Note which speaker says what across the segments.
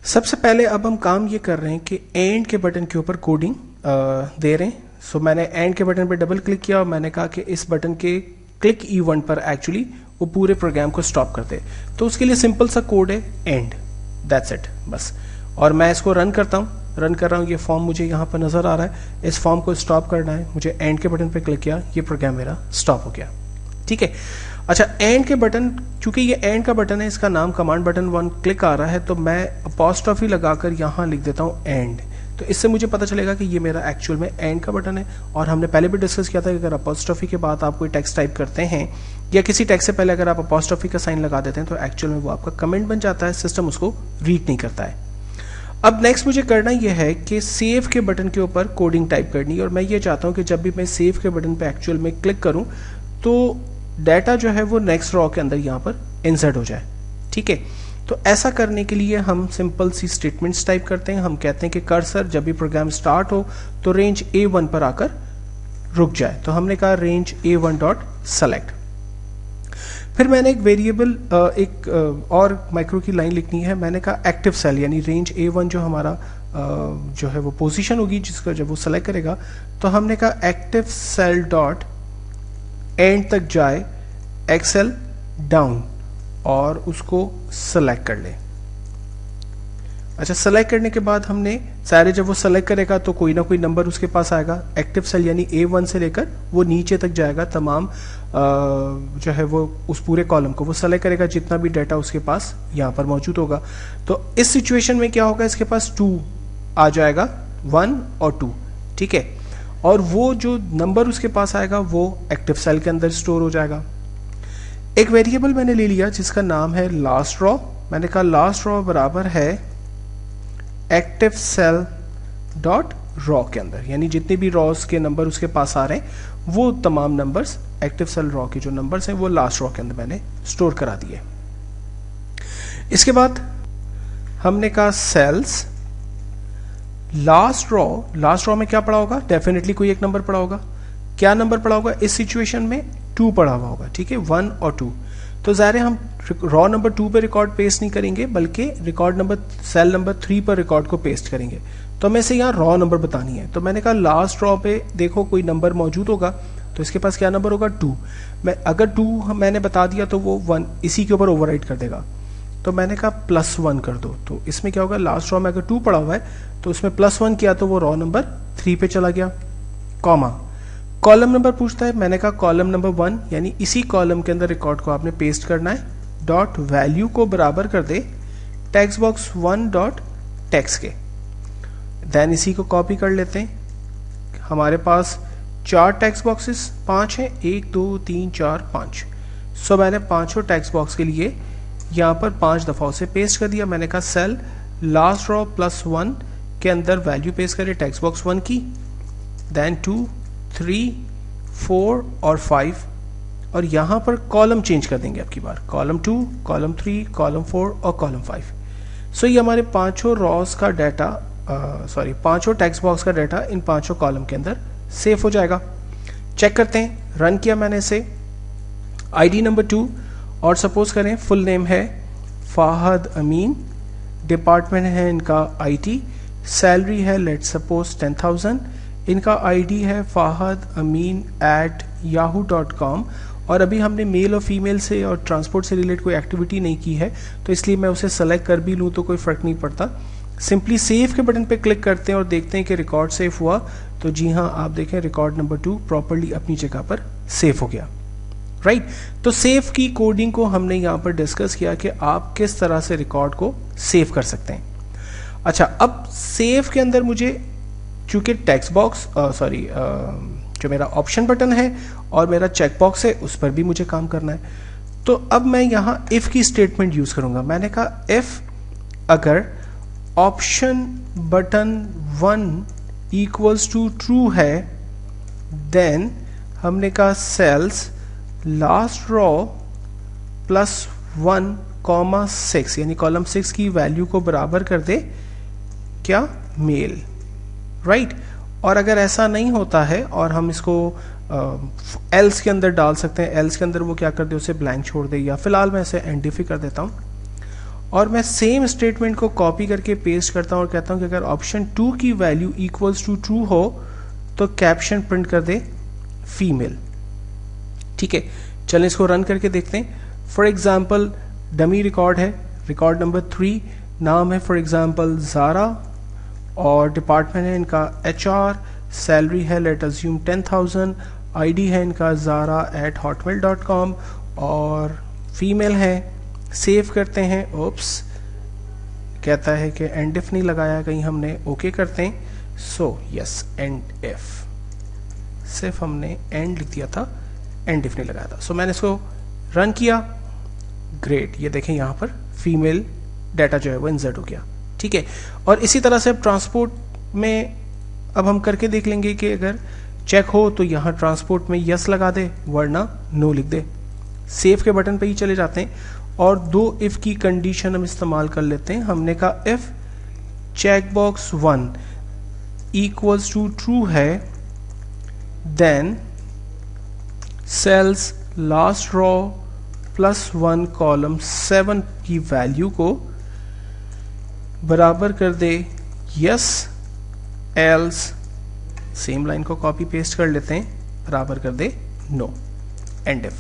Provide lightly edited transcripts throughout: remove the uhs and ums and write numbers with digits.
Speaker 1: सबसे पहले अब हम काम ये कर रहे हैं कि एंड के बटन के ऊपर कोडिंग दे रहे हैं। सो मैंने एंड के बटन पर डबल क्लिक किया और मैंने कहा कि इस बटन के क्लिक इवेंट पर एक्चुअली वो पूरे प्रोग्राम को स्टॉप कर दे। तो उसके लिए सिंपल सा कोड है एंड, दैट्स इट बस। और मैं इसको रन करता हूँ, रन कर रहा हूँ। ये फॉर्म मुझे यहाँ पर नज़र आ रहा है। इस फॉर्म को स्टॉप करना है, मुझे एंड के बटन पर क्लिक किया, ये प्रोग्राम मेरा स्टॉप हो गया। ठीक है। अच्छा, एंड के बटन, चूंकि ये एंड का बटन है, इसका नाम कमांड बटन 1 क्लिक आ रहा है, तो मैं अपॉस्ट्रोफी लगाकर यहाँ लिख देता हूँ एंड। तो इससे मुझे पता चलेगा कि ये मेरा एक्चुअल में एंड का बटन है। और हमने पहले भी डिस्कस किया था कि अगर अपॉस्ट्रोफी के बाद आप कोई टेक्स्ट टाइप करते हैं या किसी टेक्स्ट से पहले अगर आप अपॉस्ट्रोफी का साइन लगा देते हैं तो एक्चुअल में वो आपका कमेंट बन जाता है, सिस्टम उसको रीड नहीं करता है। अब नेक्स्ट मुझे करना यह है कि सेव के बटन के ऊपर कोडिंग टाइप करनी है। और मैं ये चाहता हूँ कि जब भी मैं सेव के बटन पर एक्चुअल में क्लिक करूँ तो डाटा जो है वो नेक्स्ट रॉ के अंदर यहाँ पर इंसर्ट हो जाए। ठीक है। तो ऐसा करने के लिए हम सिंपल सी स्टेटमेंट्स टाइप करते हैं। हम कहते हैं कि कर्सर जब भी प्रोग्राम स्टार्ट हो तो रेंज A1 पर आकर रुक जाए। तो हमने कहा रेंज A1 डॉट सेलेक्ट। फिर मैंने एक वेरिएबल और माइक्रो की लाइन लिखनी है। मैंने कहा एक्टिव सेल, यानी रेंज A1 जो हमारा जो है वो पोजीशन होगी जिसका जब वो सेलेक्ट करेगा, तो हमने कहा एक्टिव सेल डॉट एंड तक जाए एक्सेल डाउन और उसको सेलेक्ट कर ले। अच्छा, सेलेक्ट करने के बाद हमने सारे, जब वो सेलेक्ट करेगा तो कोई ना कोई नंबर उसके पास आएगा। एक्टिव सेल यानी A1 से लेकर वो नीचे तक जाएगा, तमाम जो है वो उस पूरे कॉलम को वो सेलेक्ट करेगा जितना भी डाटा उसके पास यहाँ पर मौजूद होगा। तो इस सिचुएशन में क्या होगा, इसके पास 2 आ जाएगा, 1 और 2। ठीक है। और वो जो नंबर उसके पास आएगा वो एक्टिव सेल के अंदर स्टोर हो जाएगा। एक वेरिएबल मैंने ले लिया जिसका नाम है लास्ट रॉ। मैंने कहा लास्ट रॉ बराबर है एक्टिव सेल डॉट रॉ के अंदर, यानी जितने भी रॉस के नंबर उसके पास आ रहे हैं वो तमाम नंबर्स एक्टिव सेल रॉ के जो नंबर्स हैं वो लास्ट रॉ के अंदर मैंने स्टोर करा दिए। इसके बाद हमने कहा सेल्स लास्ट रॉ में क्या पड़ा होगा, डेफिनेटली कोई एक नंबर पड़ा होगा। क्या नंबर पड़ा होगा इस सिचुएशन में, 2 पड़ा हुआ होगा। ठीक है, 1 और 2। तो ज़ाहिर है हम रॉ नंबर 2 पे रिकॉर्ड पेस्ट नहीं करेंगे, बल्कि रिकॉर्ड नंबर सेल नंबर 3 पर रिकॉर्ड को पेस्ट करेंगे। तो हमें से यहाँ रॉ नंबर बतानी है। तो मैंने कहा लास्ट रॉ पे देखो कोई नंबर मौजूद होगा, तो इसके पास क्या नंबर होगा, 2। मैं अगर 2 मैंने बता दिया तो वो 1 इसी के ऊपर ओवरराइट कर देगा। तो मैंने कहा +1 कर दो। तो इसमें क्या होगा, लास्ट रॉ में अगर 2 पड़ा हुआ है तो उसमें +1 किया तो वो रॉ नंबर 3 पे चला गया। कॉमा, कॉलम नंबर पूछता है। मैंने कहा कॉलम नंबर 1, यानी इसी कॉलम के अंदर रिकॉर्ड को आपने पेस्ट करना है। डॉट वैल्यू को बराबर कर दे टेक्स्ट बॉक्स 1 डॉट टेक्स्ट के। देन इसी को कॉपी कर लेते हैं। हमारे पास 4 टेक्स्ट बॉक्सेस 5 हैं, 1 2 3 4 5। सो मैंने पांचों टेक्स्ट बॉक्स के लिए यहाँ पर 5 दफ़ा उसे पेस्ट कर दिया। मैंने कहा सेल लास्ट रॉ +1 के अंदर वैल्यू पेस्ट करे टेक्स्ट बॉक्स 1 की, देन 2 3 4 और 5, और यहाँ पर कॉलम चेंज कर देंगे आपकी बार, कॉलम 2 कॉलम 3 कॉलम 4 और कॉलम 5। सो ये हमारे पांचों रॉस का डाटा, पांचों टेक्स्ट बॉक्स का डाटा इन पांचों कॉलम के अंदर सेव हो जाएगा। चेक करते हैं, रन किया मैंने इसे। ID नंबर 2 और सपोज करें फुल नेम है फाहद अमीन, डिपार्टमेंट है इनका IT, सैलरी है लेट्स सपोज 10,000, इनका ID है फाहद अमीन @yahoo.com। और अभी हमने मेल और फीमेल से और ट्रांसपोर्ट से रिलेटेड कोई एक्टिविटी नहीं की है, तो इसलिए मैं उसे सेलेक्ट कर भी लूँ तो कोई फ़र्क नहीं पड़ता। सिंपली सेव के बटन पे क्लिक करते हैं और देखते हैं कि रिकॉर्ड सेव हुआ। तो जी हाँ, आप देखें रिकॉर्ड नंबर 2 प्रॉपरली अपनी जगह पर सेव हो गया। राइट। तो सेव की कोडिंग को हमने यहाँ पर डिस्कस किया कि आप किस तरह से रिकॉर्ड को सेव कर सकते हैं। अच्छा, अब सेव के अंदर मुझे चूंकि टेक्स्ट बॉक्स जो मेरा ऑप्शन बटन है और मेरा चेक बॉक्स है उस पर भी मुझे काम करना है। तो अब मैं यहाँ इफ़ की स्टेटमेंट यूज़ करूँगा। मैंने कहा इफ़ अगर option button 1 equals to true है, देन हमने कहा सेल्स लास्ट रॉ +1 कॉमा 6, यानी कॉलम 6 की वैल्यू को बराबर कर दे क्या, मेल। राइट। और अगर ऐसा नहीं होता है और हम इसको एल्स के अंदर डाल सकते हैं, एल्स के अंदर वो क्या कर दे, उसे ब्लैंक छोड़ दे, या फिलहाल मैं इसे एंडिफी कर देता हूँ। और मैं सेम स्टेटमेंट को कॉपी करके पेस्ट करता हूँ और कहता हूँ कि अगर ऑप्शन 2 की वैल्यू इक्वल्स टू ट्रू हो तो कैप्शन प्रिंट कर दे फीमेल। ठीक है, चलें इसको रन करके देखते हैं। फॉर एग्जाम्पल डमी रिकॉर्ड है, रिकॉर्ड नंबर 3, नाम है फॉर एग्जाम्पल ज़ारा और डिपार्टमेंट है इनका HR, सैलरी है लेट अज्यूम 10,000, ID है इनका zara@hotmail.com और फीमेल है। सेव करते हैं, ओप्स कहता है कि एंड इफ नहीं लगाया कहीं हमने, ओके करते हैं। सो यस एंड इफ, सिर्फ हमने एंड लिख दिया था, एंड इफ नहीं लगाया था। सो मैंने इसको रन किया, ग्रेट, ये देखें यहाँ पर फीमेल डाटा जो है वो इंसर्ट हो गया। ठीक है, और इसी तरह से अब ट्रांसपोर्ट में अब हम करके देख लेंगे कि अगर चेक हो तो यहाँ ट्रांसपोर्ट में यस लगा दे वरना नो लिख दे। सेव के बटन पे ही चले जाते हैं और 2 इफ की कंडीशन हम इस्तेमाल कर लेते हैं। हमने कहा if checkbox 1 equals to true है then cells last row +1 column 7 की वैल्यू को बराबर कर दे यस, एल्स सेम लाइन को कॉपी पेस्ट कर लेते हैं, बराबर कर दे नो, एंड इफ।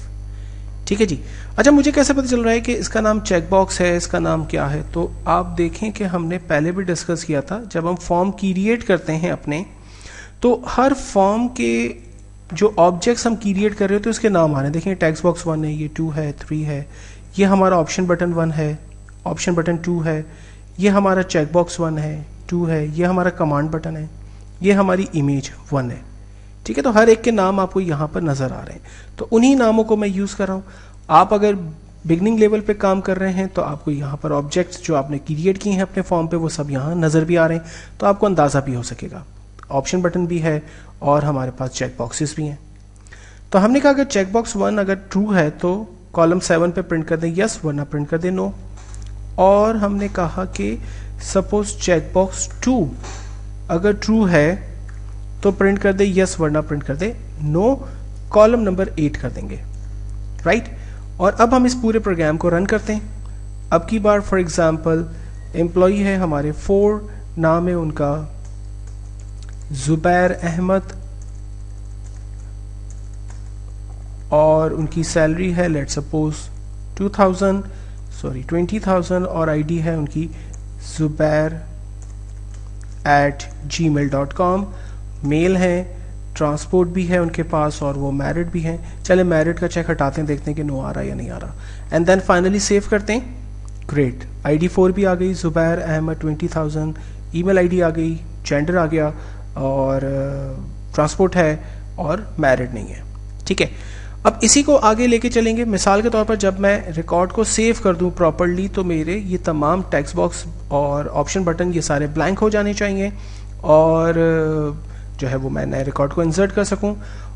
Speaker 1: ठीक है जी। अच्छा, मुझे कैसे पता चल रहा है कि इसका नाम चेकबॉक्स है, इसका नाम क्या है? तो आप देखें कि हमने पहले भी डिस्कस किया था, जब हम फॉर्म क्रिएट करते हैं अपने, तो हर फॉर्म के जो ऑब्जेक्ट्स हम क्रिएट कर रहे होते हैं उसके नाम आ रहे हैं। देखें टेक्स्ट बॉक्स 1 है, ये 2 है, 3 है, ये हमारा ऑप्शन बटन 1 है, ऑप्शन बटन 2 है, ये हमारा चेकबॉक्स 1 है, 2 है, ये हमारा कमांड बटन है, ये हमारी इमेज 1 है। ठीक है, तो हर एक के नाम आपको यहाँ पर नजर आ रहे हैं, तो उन्हीं नामों को मैं यूज कर रहा हूँ। आप अगर बिगनिंग लेवल पे काम कर रहे हैं तो आपको यहाँ पर ऑब्जेक्ट्स जो आपने क्रिएट किए हैं अपने फॉर्म पे वो सब यहाँ नजर भी आ रहे हैं, तो आपको अंदाजा भी हो सकेगा। ऑप्शन बटन भी है और हमारे पास चेक बॉक्सेस भी हैं। तो हमने कहा अगर चेकबॉक्स 1 अगर ट्रू है तो कॉलम 7 पे प्रिंट कर दें यस, वरना प्रिंट कर दें नो। और हमने कहा कि सपोज चेकबॉक्स 2 अगर ट्रू है तो प्रिंट कर दे यस, वरना प्रिंट कर दे नो, कॉलम नंबर 8 कर देंगे, राइट। और अब हम इस पूरे प्रोग्राम को रन करते हैं। अब की बार फॉर एग्जांपल एम्प्लॉई है हमारे 4, नाम है उनका जुबैर अहमद और उनकी सैलरी है लेट सपोज 20,000 और आईडी है उनकी zubair@gmail.com। मेल है, ट्रांसपोर्ट भी है उनके पास और वो मैरिड भी हैं। चले मैरिड का चेक हटाते हैं, देखते हैं कि नो आ रहा है या नहीं आ रहा, एंड देन फाइनली सेव करते हैं। ग्रेट, आईडी 4 भी आ गई, जुबैर अहमद 20,000, ईमेल आईडी आ गई, जेंडर आ गया और ट्रांसपोर्ट है और मैरिड नहीं है। ठीक है, अब इसी को आगे लेके चलेंगे। मिसाल के तौर पर जब मैं रिकॉर्ड को सेव कर दूं प्रॉपर्ली तो मेरे ये तमाम टेक्स्ट बॉक्स और ऑप्शन बटन ये सारे ब्लैंक हो जाने चाहिए और जो है वो मैं नए रिकॉर्ड को इंसर्ट कर सकूं।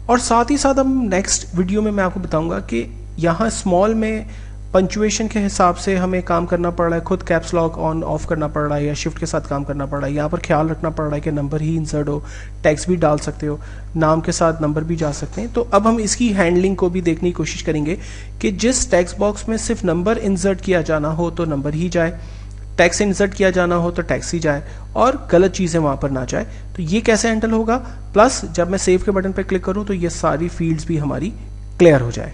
Speaker 1: और साथ ही साथ हम नेक्स्ट वीडियो में मैं आपको बताऊंगा कि यहाँ स्मॉल में पंचुएशन के हिसाब से हमें काम करना पड़ रहा है, खुद कैप्स लॉक ऑन ऑफ करना पड़ रहा है या शिफ्ट के साथ काम करना पड़ रहा है। यहाँ पर ख्याल रखना पड़ रहा है कि नंबर ही इंसर्ट हो, टेक्स्ट भी डाल सकते हो, नाम के साथ नंबर भी जा सकते हैं। तो अब हम इसकी हैंडलिंग को भी देखने की कोशिश करेंगे कि जिस टेक्स्ट बॉक्स में सिर्फ नंबर इंसर्ट किया जाना हो तो नंबर ही जाए, टेक्स्ट इंसर्ट किया जाना हो तो टेक्स्ट ही जाए और गलत चीज़ें वहाँ पर ना जाए। तो ये कैसे हैंडल होगा, प्लस जब मैं सेव के बटन पर क्लिक करूँ तो ये सारी फील्ड्स भी हमारी क्लियर हो जाए।